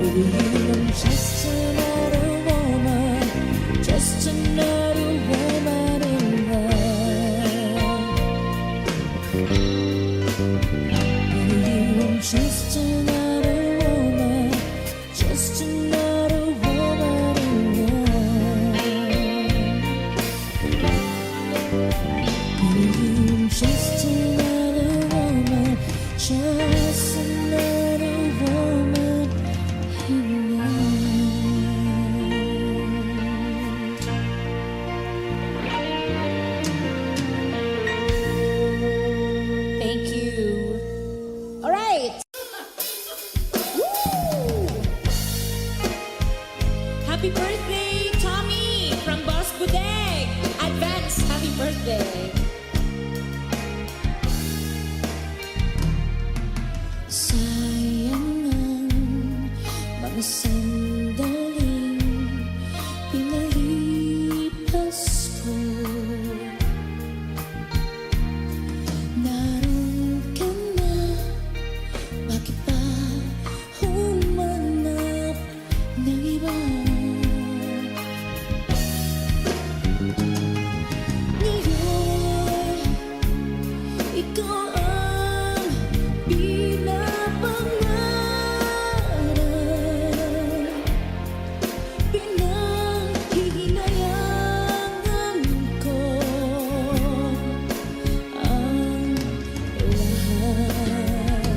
I'm just another woman, just another woman in love. I'm just another woman, just another woman in love. I'm just another woman, just another woman in love. Thank you. All right. Woo! Happy birthday, Tommy from Boss Budeg. Advance happy birthday. Sayang ang mga sandaling pinalipas ko. Naroon ka na, bakit pa humanap ng iba? Ngayon, ikaw ang pinapangarap, pinanghihinayangan ko ang lahat.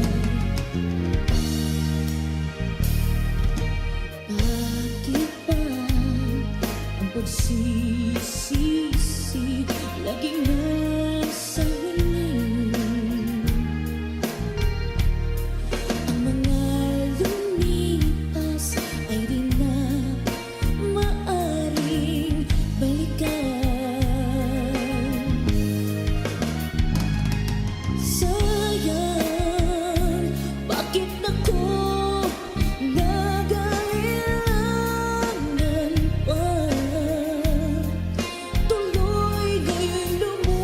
Bakit ba ang pagsisisi laging nasa huli? Ang mga lumipas ay di na maaring balikan. Sayang, bakit ako nagailangan pa? Tuloy ngayon'y lumupas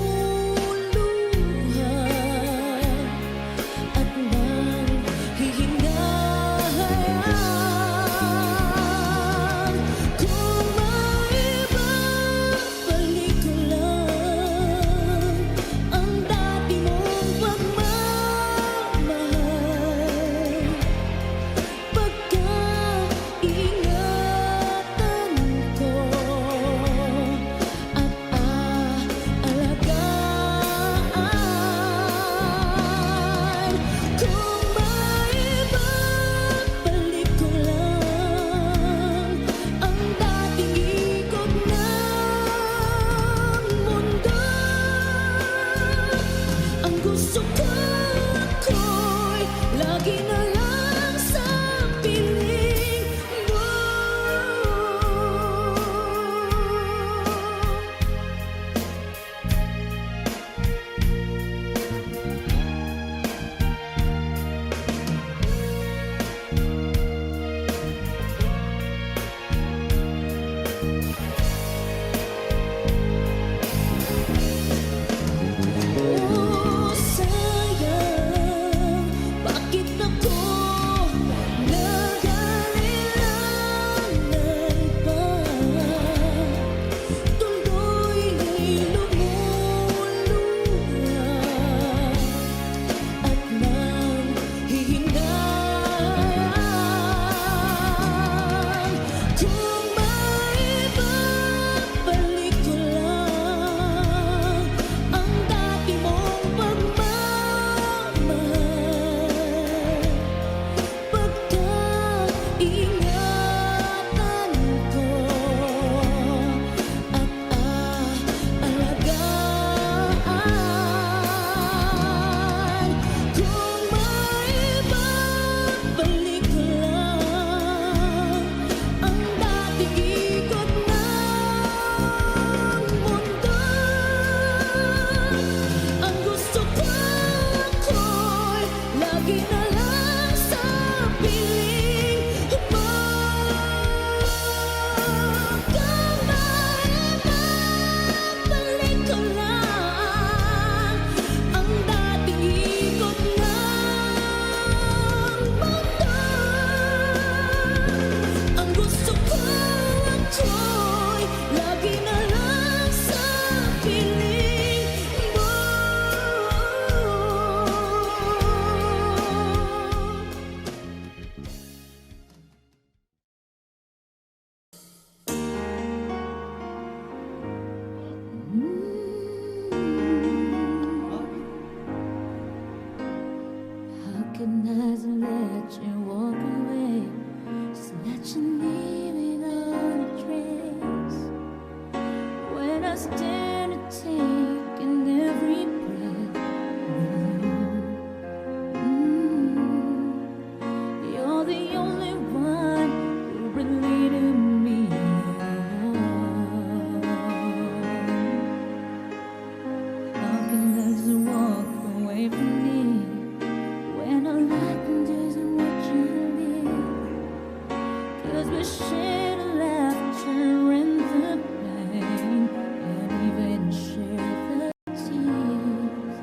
'cause we share the laughter and the pain, and even share the tears.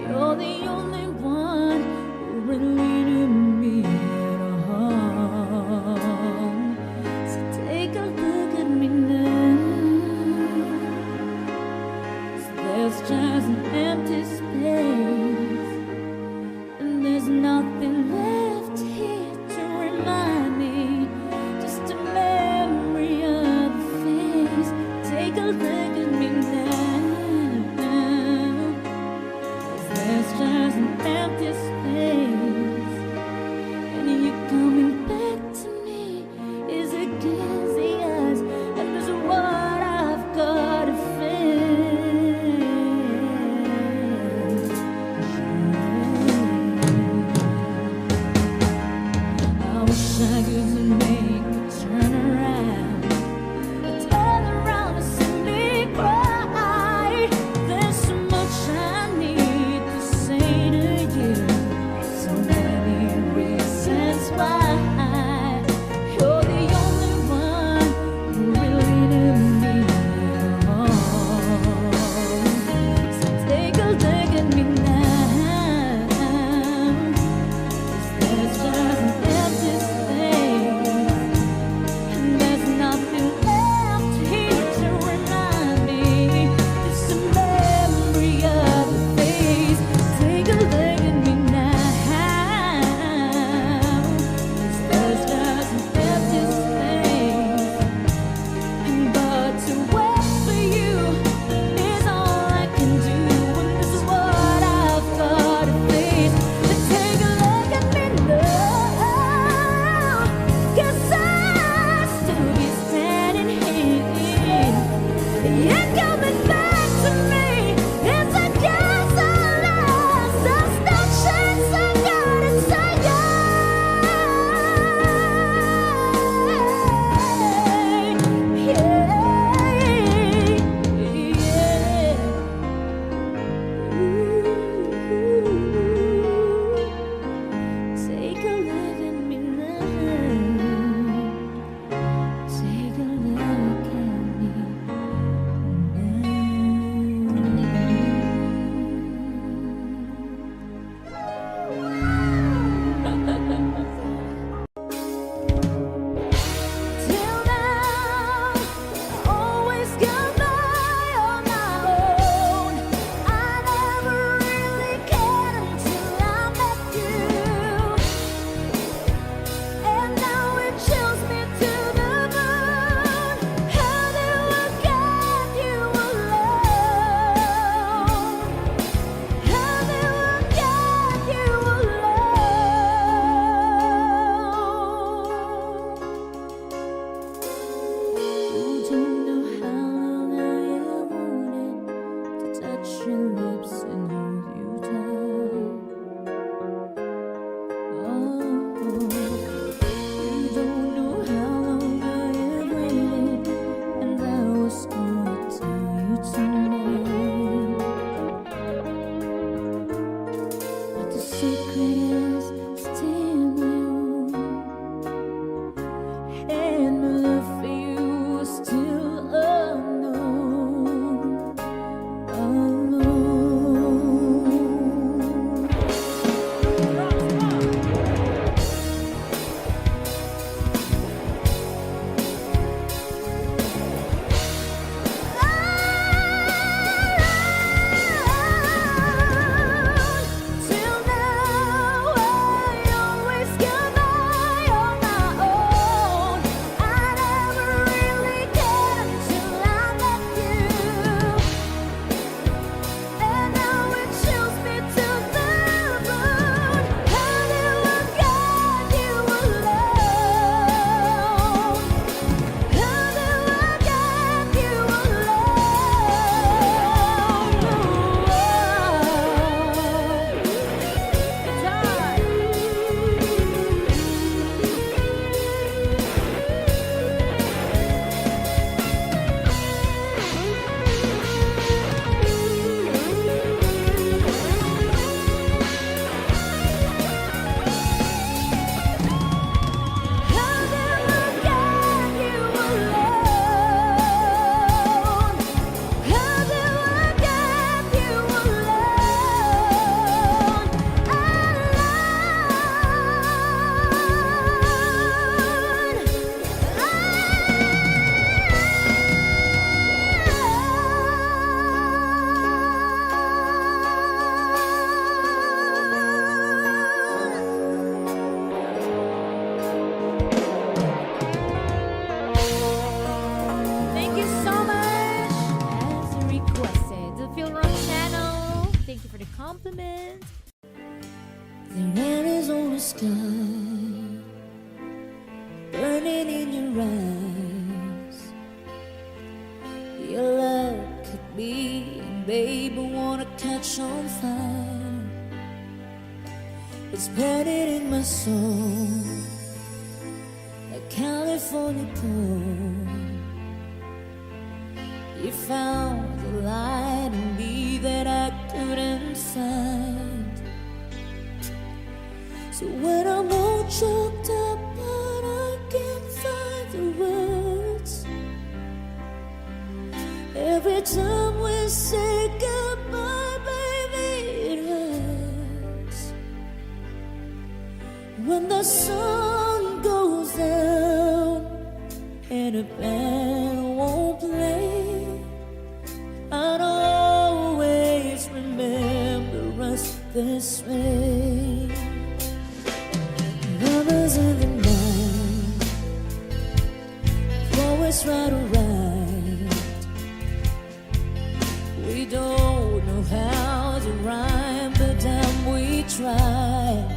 You're the only one who really knew me at all. So take a look at me now. There's just an empty space, and there's nothing left here to remind me. Just a memory of a face. Take a look at me now. 'Cause there's just an empty space, and you're coming back to me. Is it dizzy eyes, and this is what I've got to face. I wish I could make you turn around and see me cry. There's so much I need to say to you, so many reasons why. You're the only one who really knew me at all. So take a look at me now. 'Cause there's just an empty space, and catch on fire. It's burning in my soul, like California cold. You found the light in me that I couldn't find. So when I'm all choked up but I can't find the words, every time we say goodbye, baby, it hurts. When the sun goes down and a band won't play, I'd always remember us this way. Lovers in the night, always right or right. We don't know how to rhyme, but damn we try.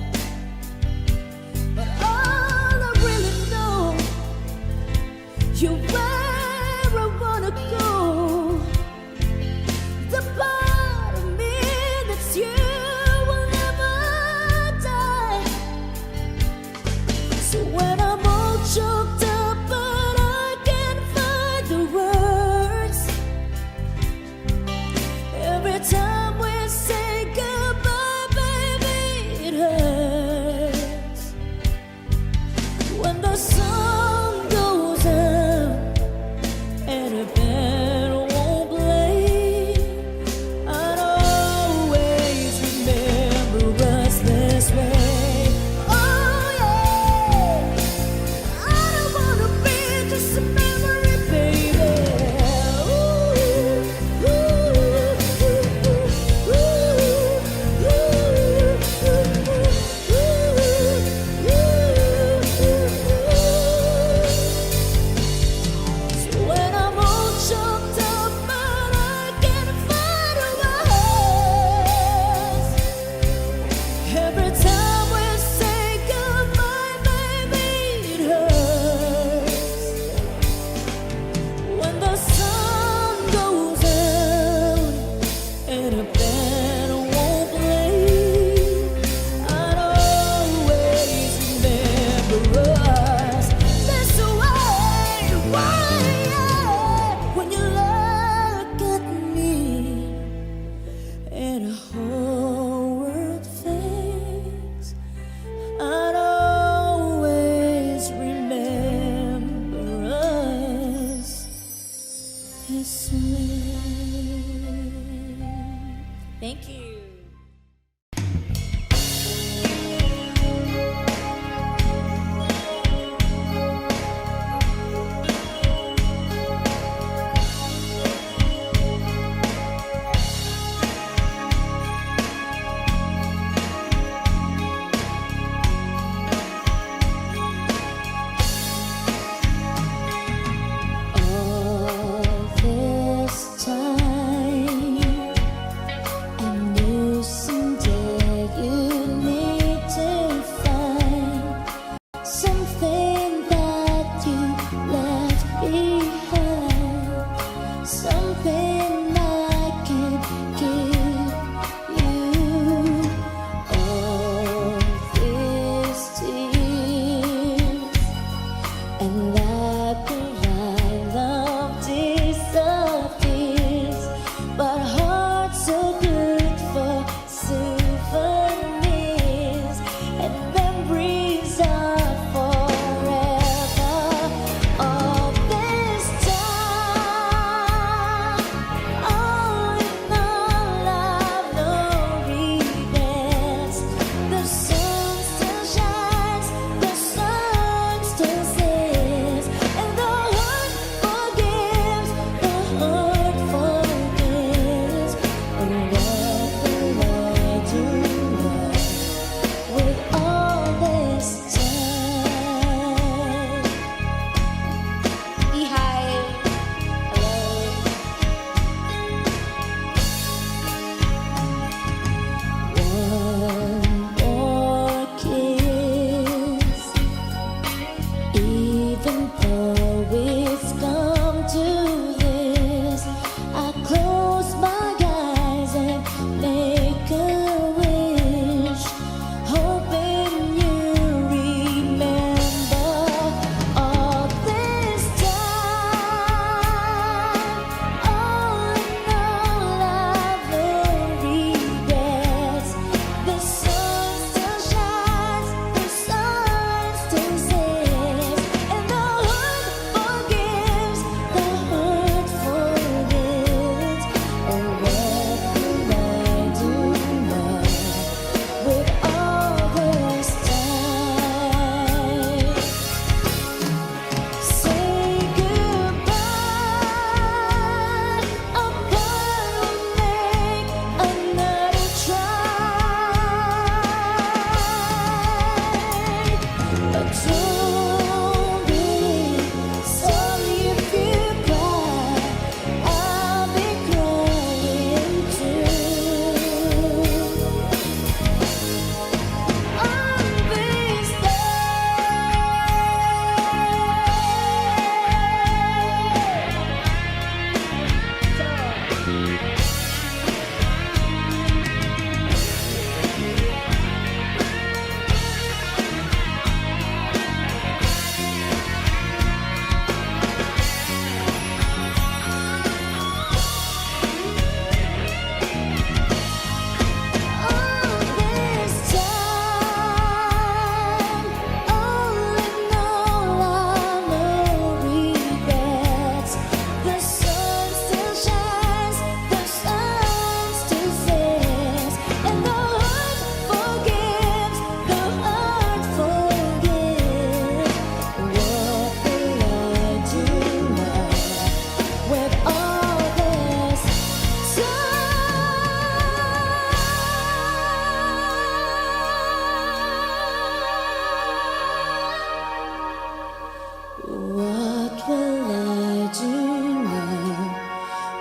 But all I really know, you're where I wanna go. The part of me that's you will never die. So when I'm all choked up but I can't find the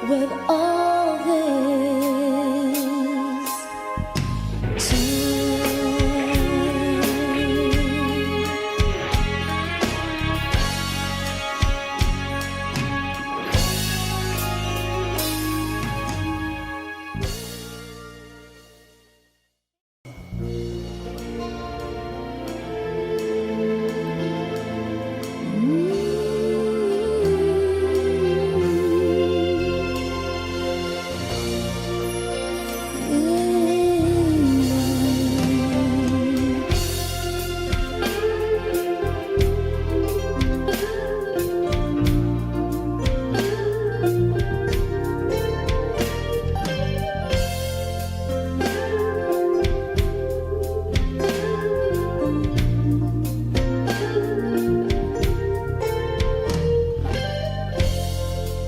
with all this time.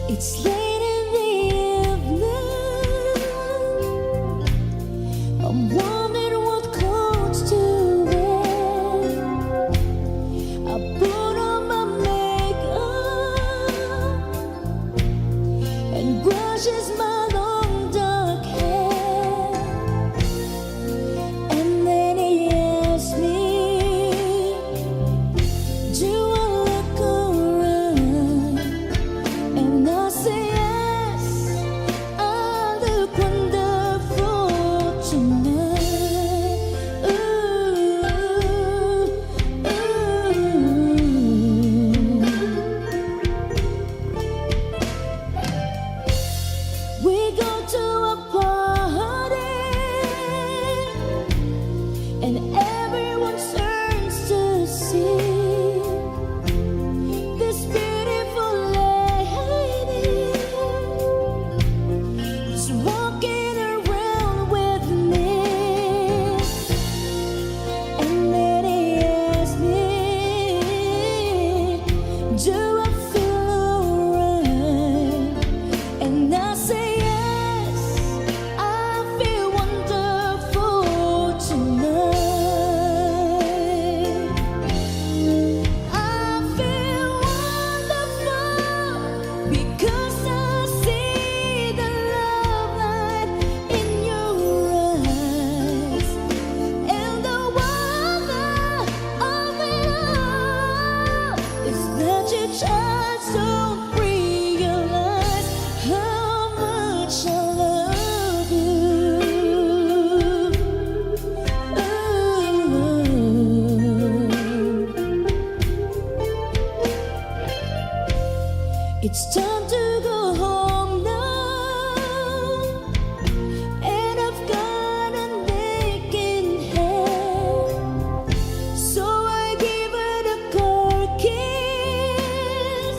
It's late in the evening. I'm wondering what clothes to wear. I put on my makeup and brushes my long dark hair. And then he asked me, do I look alright? And I say yes, I look wonderful tonight. Ooh, We go to a party and everyone turns to see this beautiful lady is walking around with me. And then he asked me, do I feel alright? And I say yes, I feel wonderful tonight. I feel wonderful because I see the love light in your eyes. And the wonder of it all is that you just don't realize how much I love you. It's time to go home now, and I've got an aching head. So I give it a cold kiss,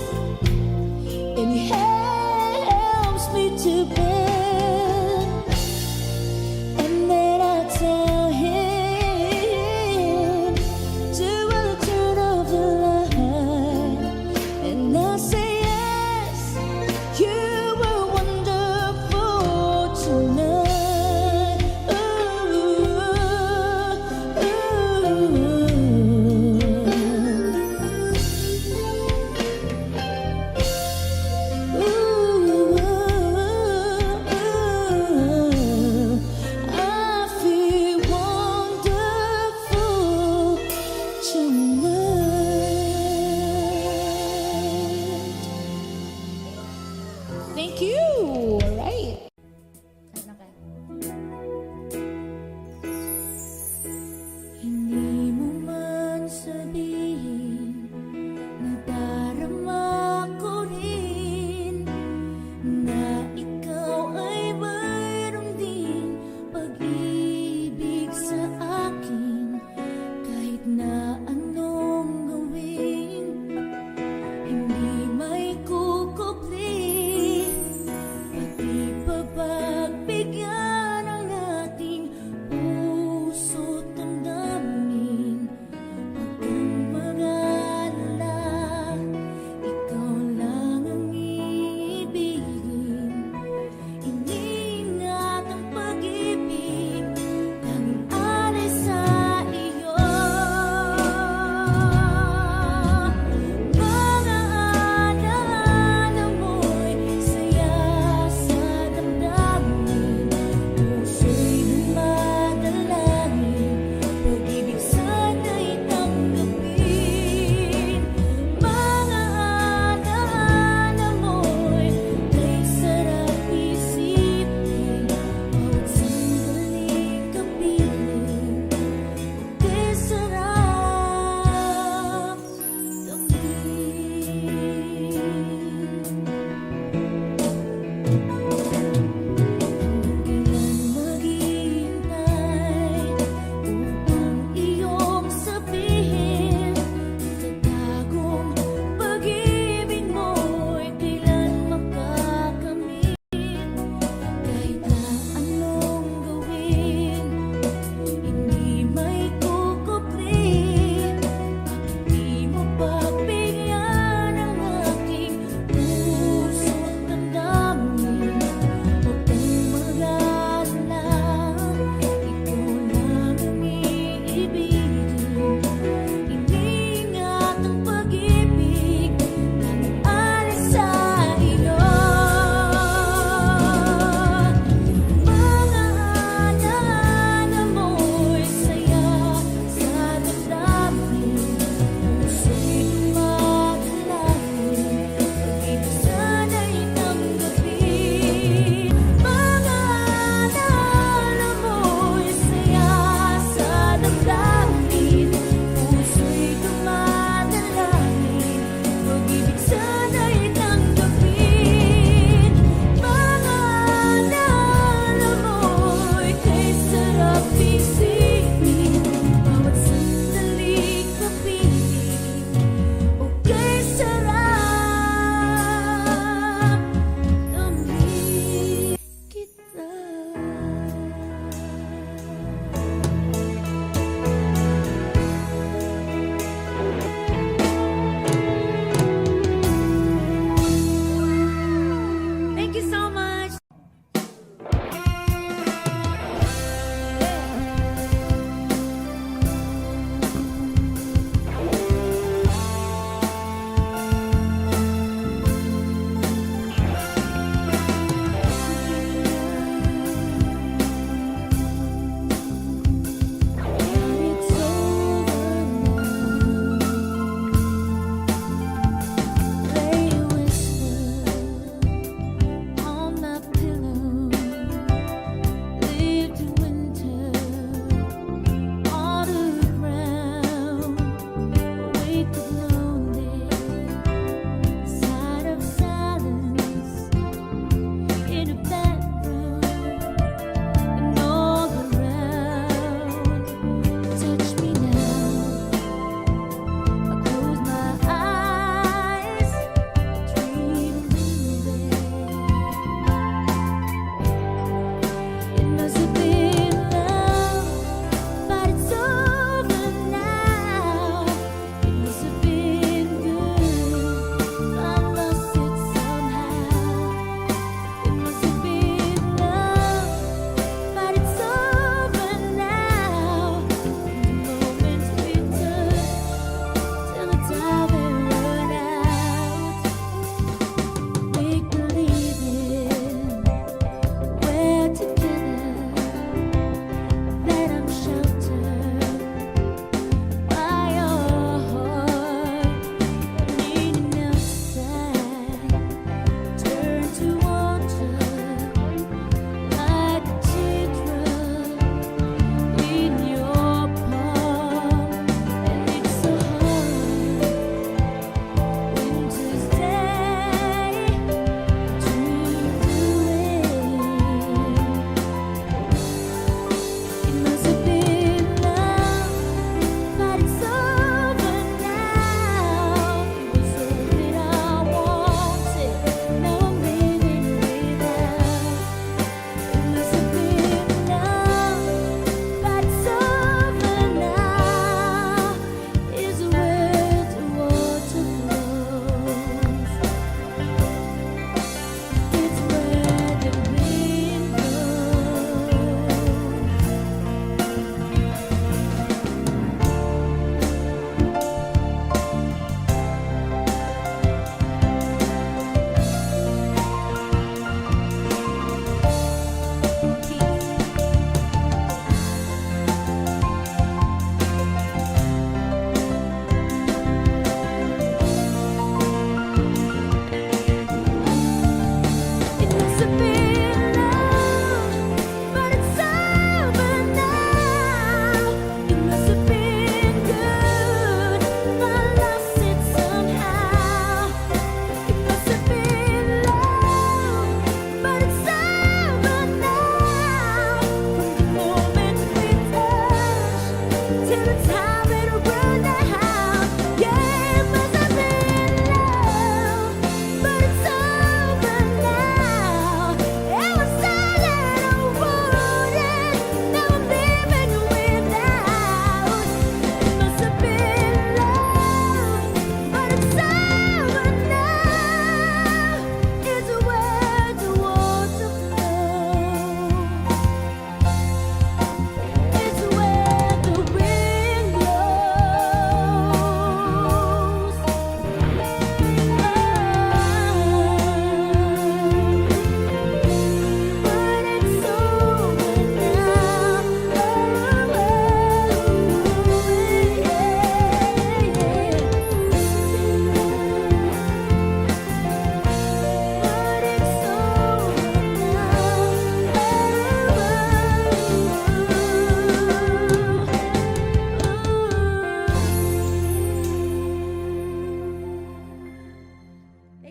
and he helps me to bed. And then I tell him, do I turn off the light? And I say yes, you were wonderful tonight. I feel wonderful tonight. Thank you. All right. Hindi mo man sabihin, nadarama ko rin na ikaw ay mayroon din pag-ibig sa akin. Kahit na anong gawin, hindi may kukupli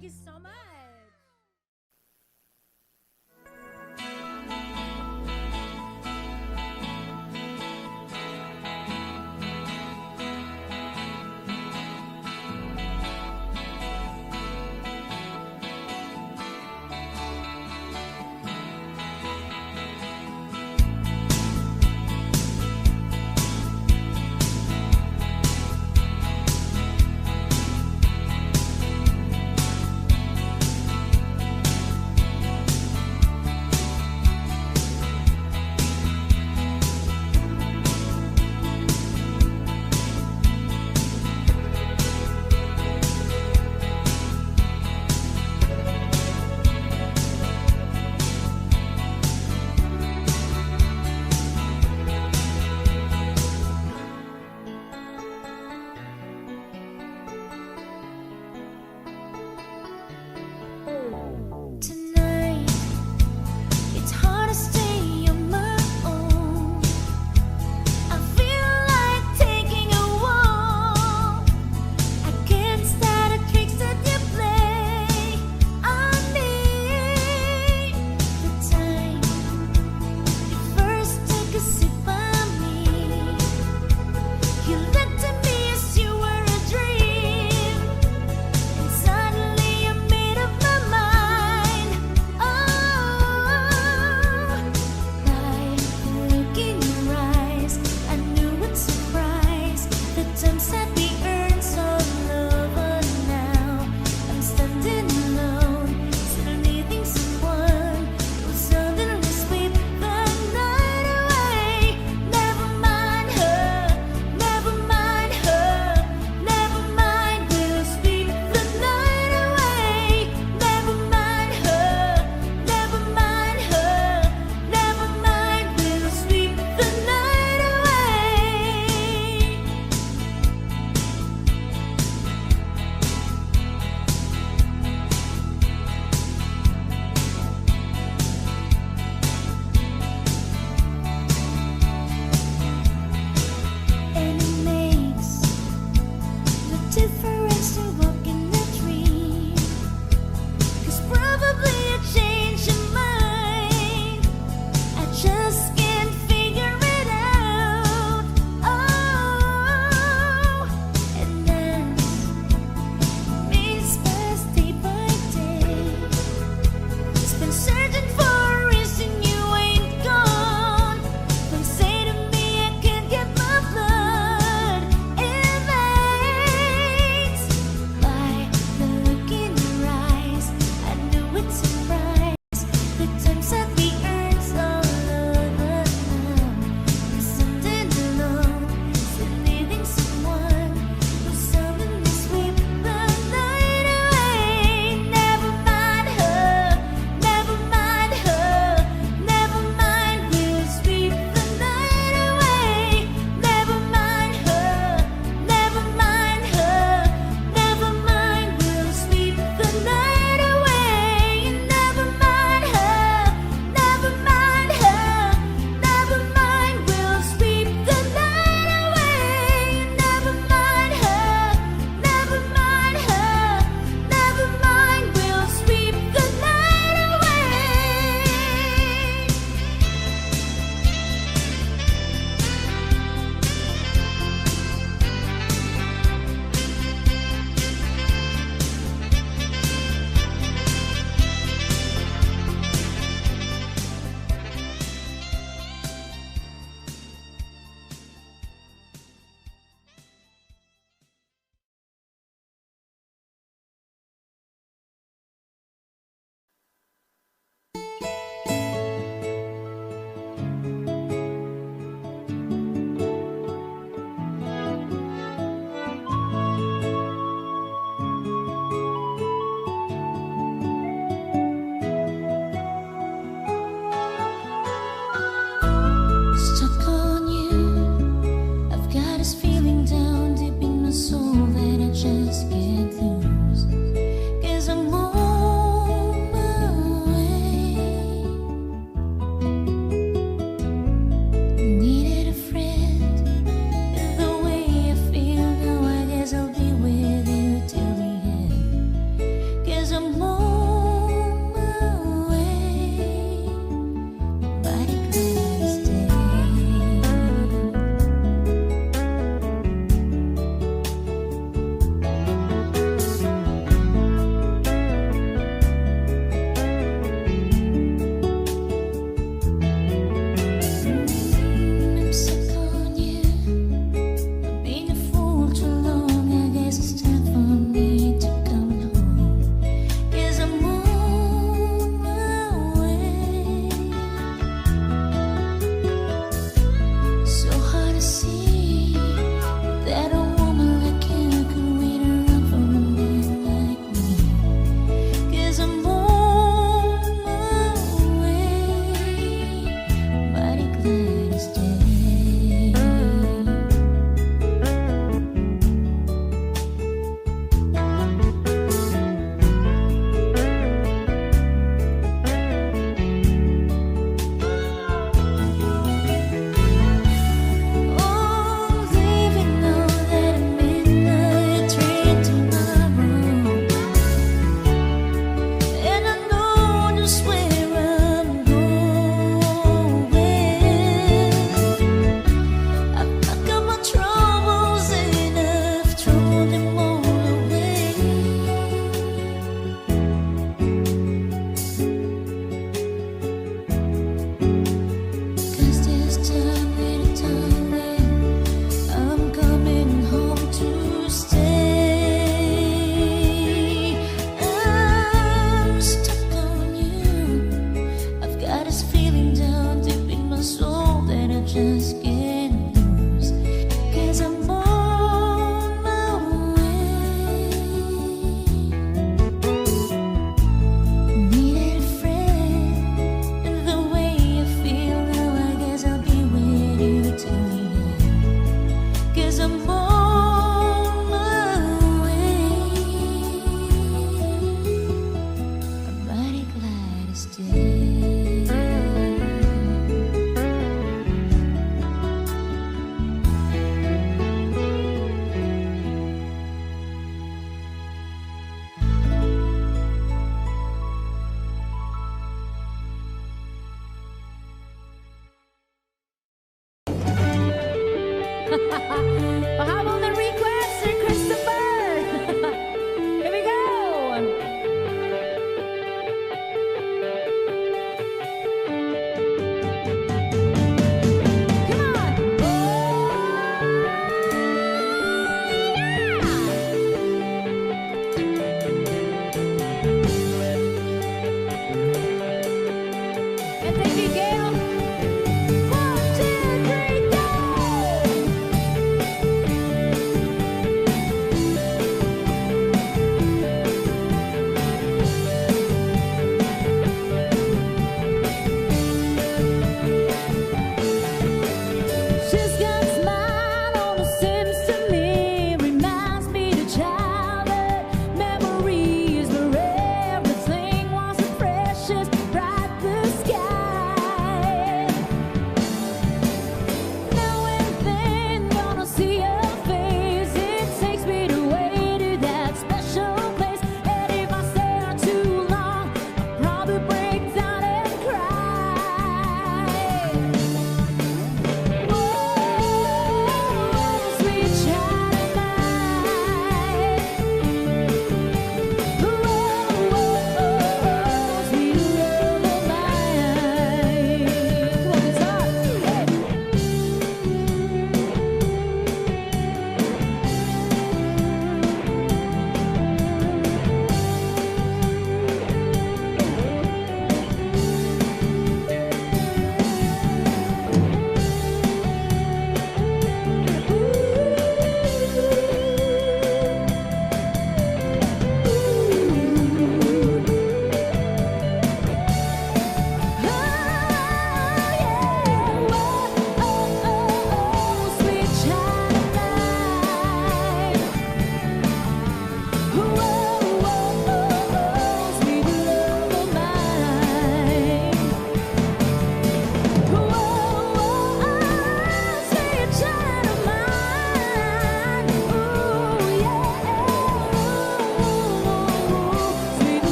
Thank you so much. I'm on my way, but I gotta stay. I'm sick on you. I've been a fool too long. I guess it's time for me to come home. 'Cause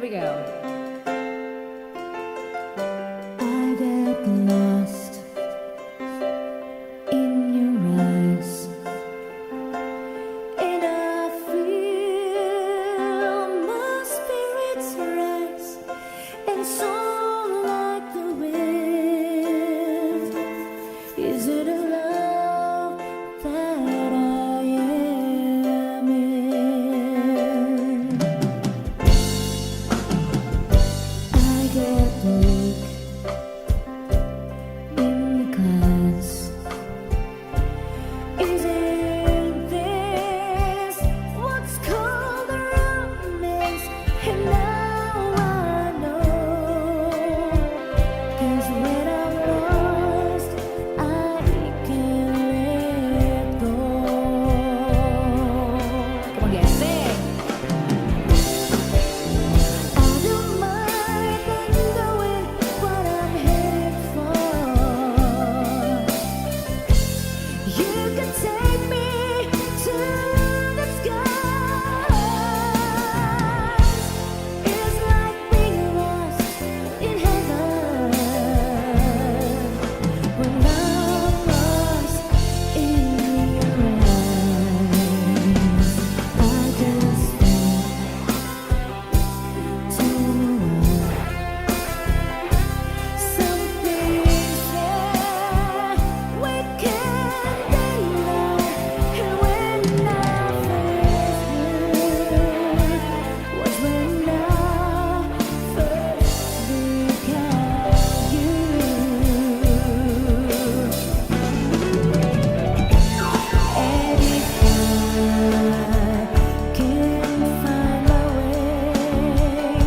we go. I get lost in your eyes, and I feel my spirits rise and soar like the wind. Is it a love that I am in? I get weak in the class. Isn't this what's called a romance? And now I know, 'cause when I'm lost, I can't let go. Come on, guys, sing. I don't mind not knowing what I'm headed for. You can take me to the sky. It's like being lost in heaven when I'm lost in your eyes. I just want to something that we can't deny. And when I first was when I first became you. And if I can find my way,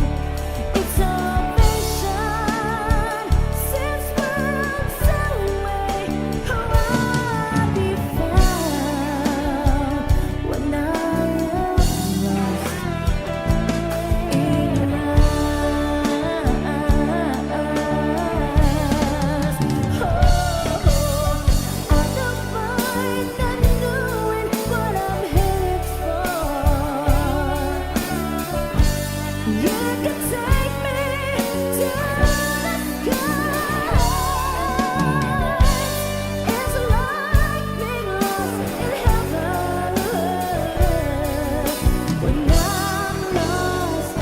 it's salvation. Since we're on some way, I'll be found when I am lost in your eyes. Oh, I don't mind not knowing what I'm headed for. You can take me to the sky. It's like being lost in heaven when I'm lost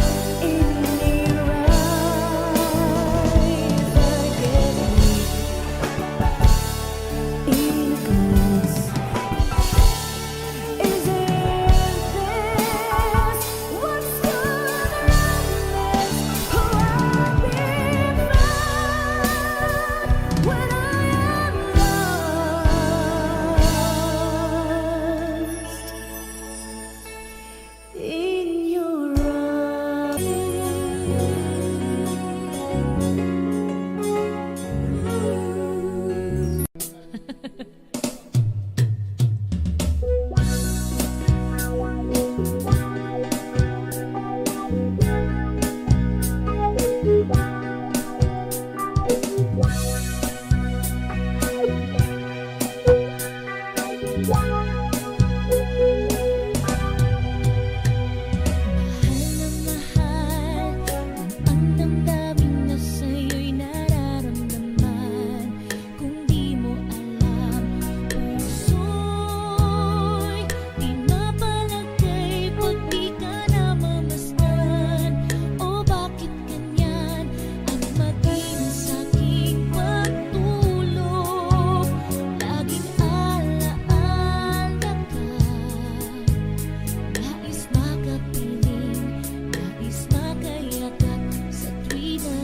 in your eyes. I get weak in glass. Isn't this what's gonna romance? Oh, I'll be found when I am lost in your eyes. Mahal ang damdamin na sa'yo'y nararamdaman. Kung di mo alam, puso'y di mapalagay pag di ka namamasdan. O bakit ganyan ang maging sa'king pagtulog? Laging alaala ka. Nais makapiling, nais makayakap sa tuwina.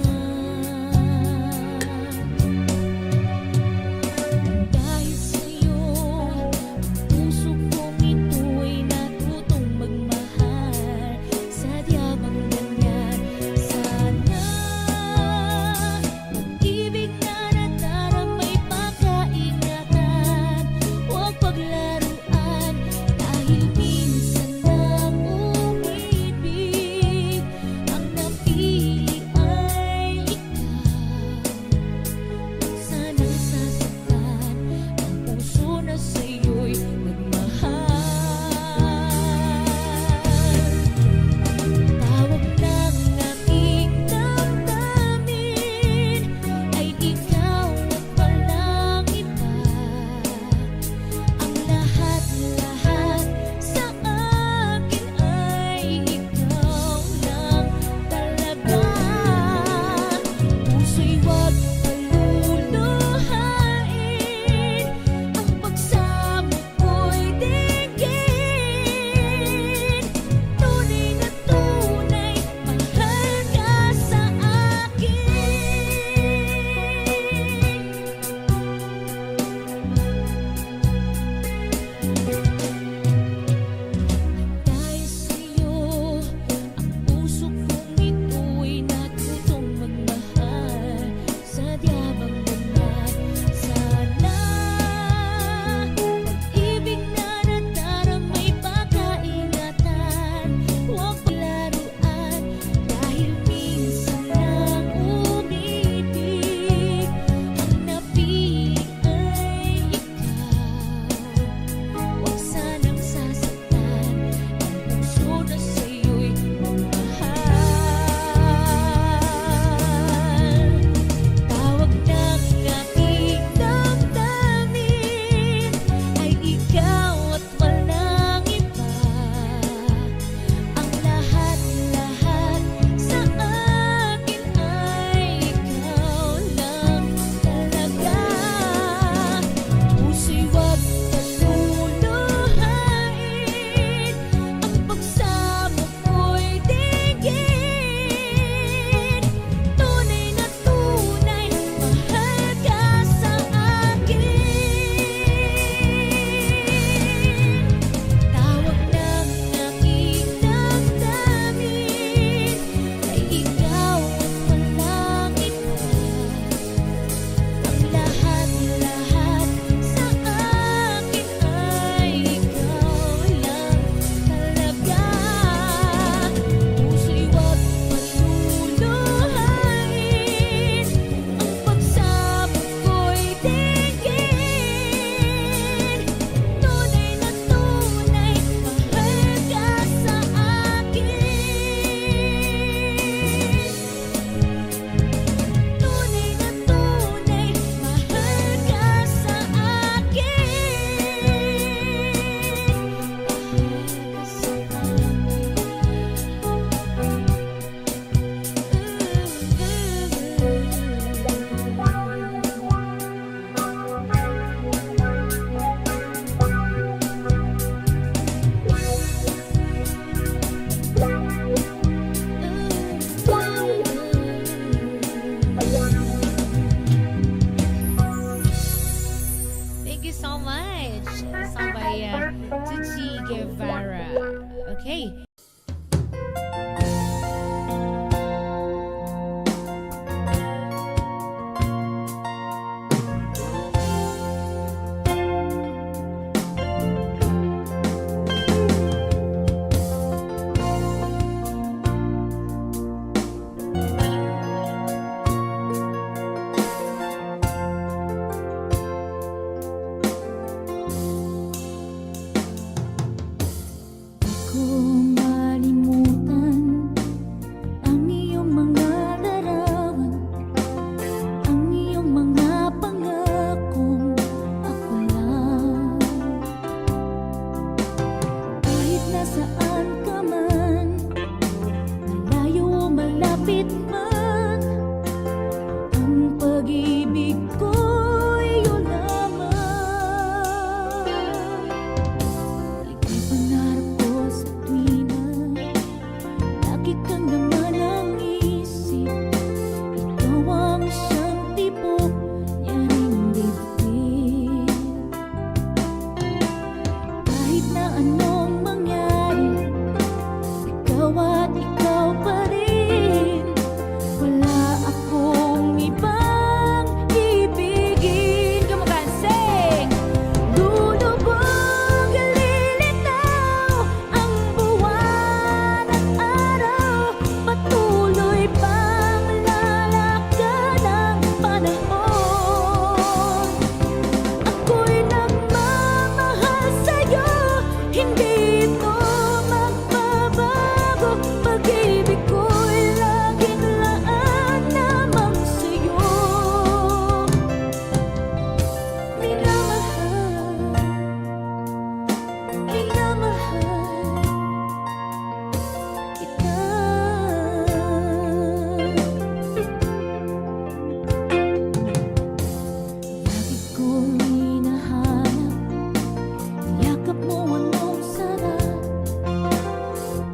Dahil sa'yo, ang puso kong ito'y natutong magmahal. Sadya bang ganyan? Sana pag-ibig na nadaramay pagkaingatan. Huwag paglaruan dahil minsan lang umibig. Ang napili ay ikaw. Sana'y sasaktan ang puso na sa'yo'y nagmahal. Tawag ng aking Okay. Ko malimutan ang iyong mga larawan, ang iyong mga pangakong ako lang. Kahit nasaan ka man, malayo o malapit man, ang pag-ibig ko'y iyo lamang. Ika'y pangarap ko sa tuwina, lagi kang naman ang isip. Ikaw ang siyang tipo niya ring dibdib. Kahit na anong mangyari, ikaw at ikaw pa rin. Wala akong ibang ibigin. Come on, sing! Lulubog, lilitaw ang buwan at araw, patuloy pang lalakad ang panahon. Ako'y nagmamahal sa'yo, hindi ito magbabago. Pag-ibig ko'y laging laan lamang sa'yo. Minamahal, minamahal kita. Lagi kong hinahanap, yakap mo anong sarap,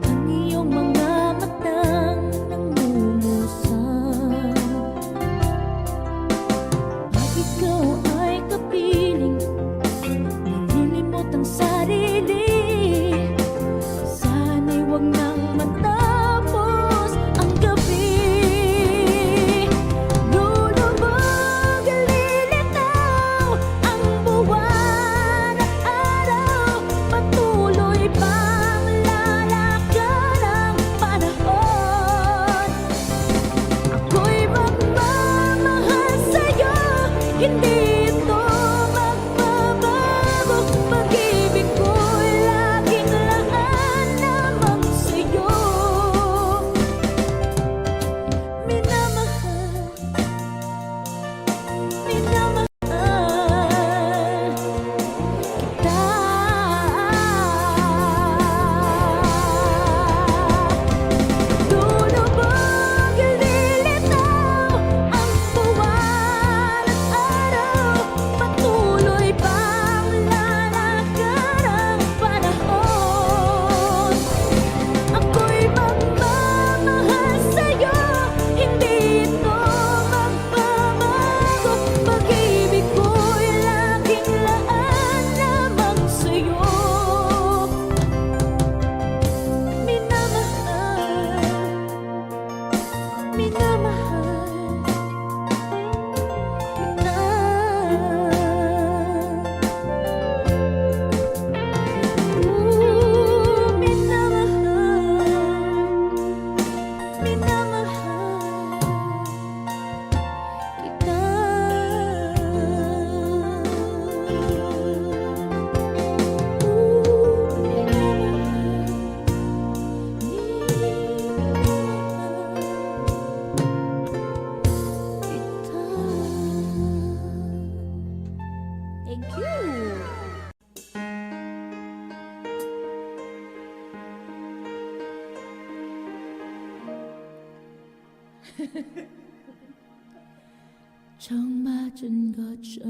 ang iyong mga matang nangungusap. Pag ikaw ay kapiling, nalilimot ang sarili. Sana'y huwag nang matapos ang gabi. Lulubog, lilitaw ang buwan at araw, patuloy pang lalakad ang panahon. Ako'y magmamahal sa'yo, hindi ito magbabago. Pag-ibig ko'y laging laan lamang sa'yo. Minamahal, minamahal kita. Lulubog, lilitaw ang buwan at araw, patuloy pang lalakad ang panahon. Ako'y magmamahal sa'yo, hindi ito magbabago. Pag-ibig ko'y laging laan lamang sa'yo. Minamahal, minamahal kita. Minamahal, minamahal kita. Thank you. 정 맞은 것처럼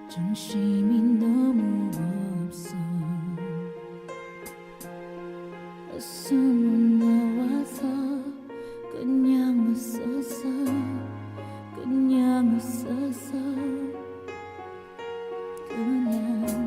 중심이 너무 없어. 숨은 나와서 그냥 웃었어. 그냥 웃었어. 그냥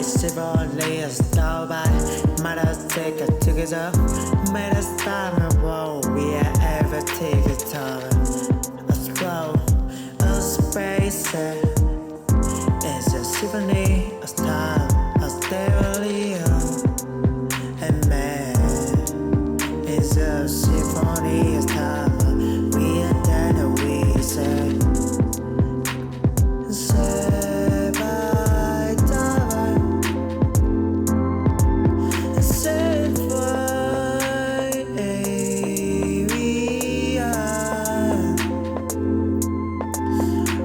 It's only a star by might us take it together. Made us time and what we ever take it on. A scroll, a space, it's a symphony, a star, a stereo. And man, it's a symphony, a star. We are dead, we say. Say bye, darling. Say bye,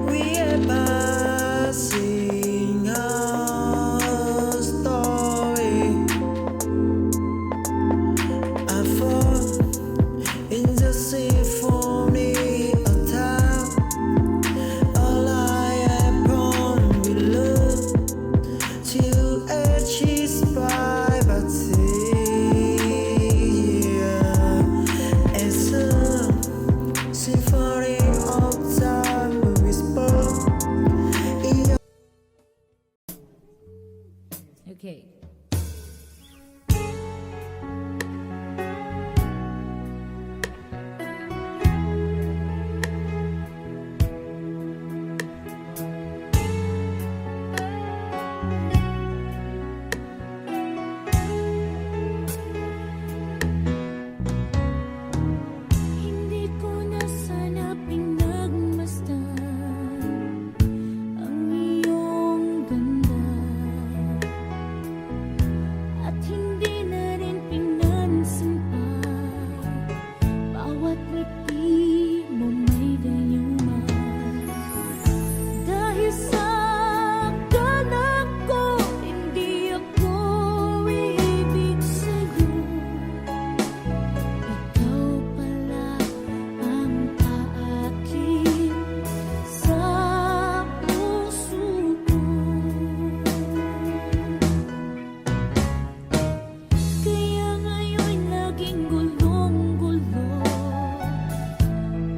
we are passing our story. I fall in the symphony of time. All I ever will look to achieve privacy. It's a symphony of time whisper. Okay. Hindi ko na sana pinagmasdan ang iyong ganda, at hindi na rin pinansin pa bawat ngiti mo may gayuma. Dahil sa akala ko hindi ako iibig sa'yo, ikaw pala ang aakit sa puso ko. Kaya ngayon laging gulong-gulo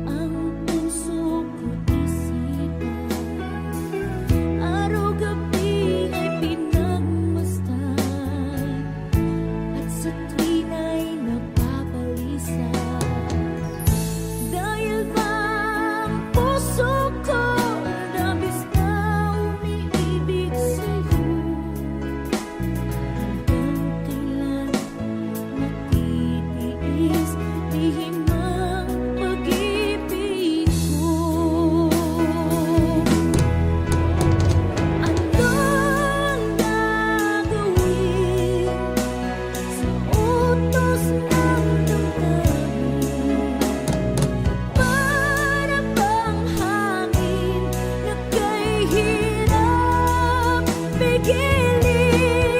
ang puso ko't isipan. Araw-gabi ay pinagmasdan, at sa tuwin ay napabalisa. Dahil ba ang puso ko labis na umiibig sa'yo? Hanggang kailan matitiis lihim ang pag-ibig ko? Anong gagawin sa utos ng damdamin? Para bang hangin na kay hirap pigilin?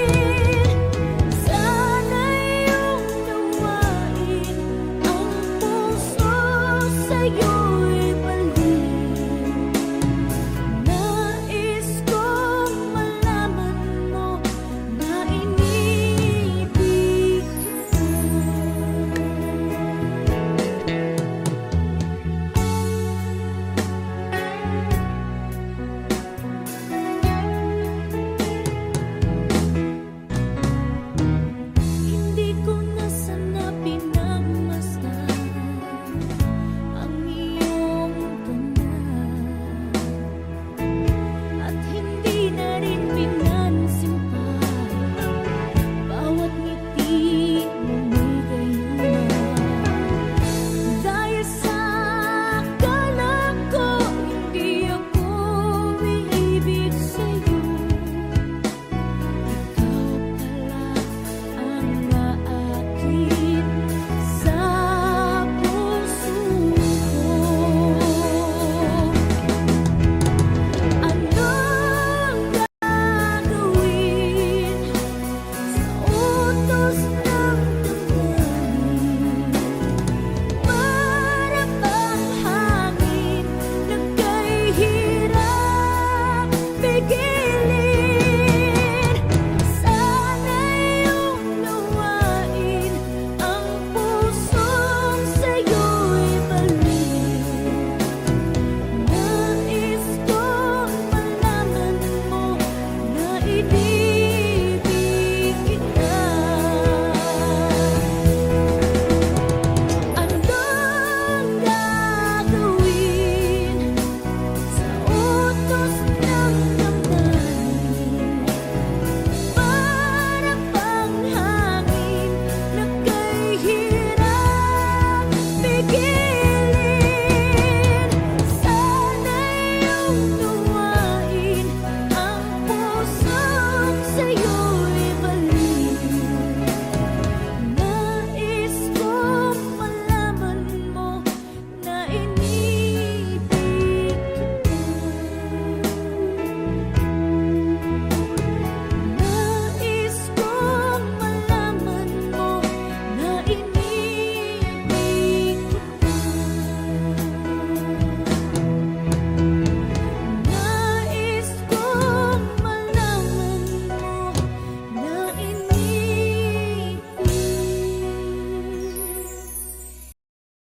Sana iyong nawain ang puso sa'yo'y